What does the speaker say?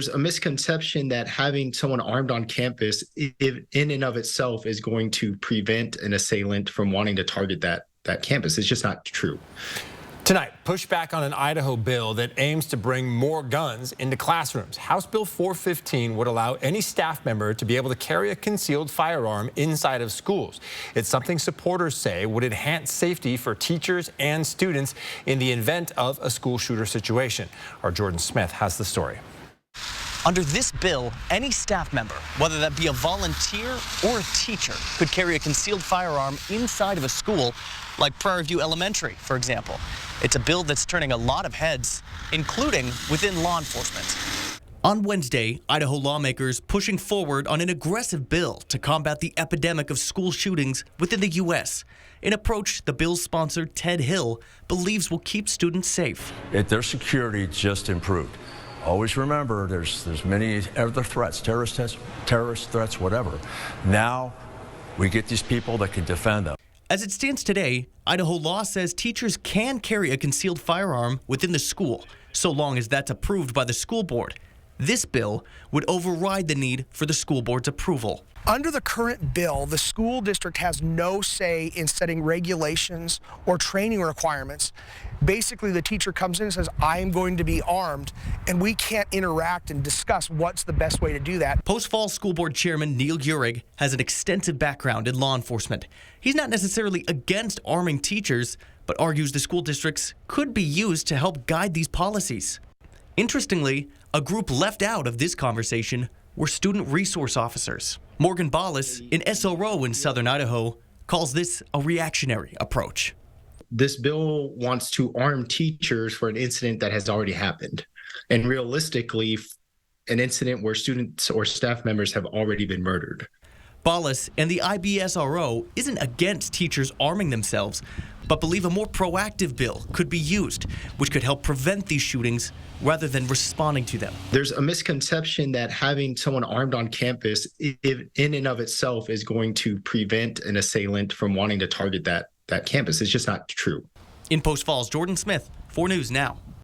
There's a misconception that having someone armed on campus in and of itself is going to prevent an assailant from wanting to target that campus. It's just not true. Tonight, pushback on an Idaho bill that aims to bring more guns into classrooms. House Bill 415 would allow any staff member to be able to carry a concealed firearm inside of schools. It's something supporters say would enhance safety for teachers and students in the event of a school shooter situation. Our Jordan Smith has the story. Under this bill, any staff member, whether that be a volunteer or a teacher, could carry a concealed firearm inside of a school, like Prairie View Elementary, for example. It's a bill that's turning a lot of heads, including within law enforcement. On Wednesday, Idaho lawmakers pushing forward on an aggressive bill to combat the epidemic of school shootings within the U.S., an approach the bill's sponsor, Ted Hill, believes will keep students safe. Their security just improved. Always remember, there's many other threats, terrorist threats, whatever. Now we get these people that can defend them. As it stands today, Idaho law says teachers can carry a concealed firearm within the school, so long as that's approved by the school board. This bill would override the need for the school board's approval. Under the current bill, the school district has no say in setting regulations or training requirements. Basically, the teacher comes in and says, I am going to be armed, and we can't interact and discuss what's the best way to do that. Post Falls School Board Chairman Neil Uhrig has an extensive background in law enforcement. He's not necessarily against arming teachers, but argues the school districts could be used to help guide these policies. Interestingly, a group left out of this conversation were student resource officers. Morgan Ballas, an SRO in southern Idaho, calls this a reactionary approach. This bill wants to arm teachers for an incident that has already happened. And realistically, an incident where students or staff members have already been murdered. Ballas and the IBSRO isn't against teachers arming themselves, but believe a more proactive bill could be used, which could help prevent these shootings rather than responding to them. There's a misconception that having someone armed on campus in and of itself is going to prevent an assailant from wanting to target that campus. It's just not true. In Post Falls, Jordan Smith, 4 News Now.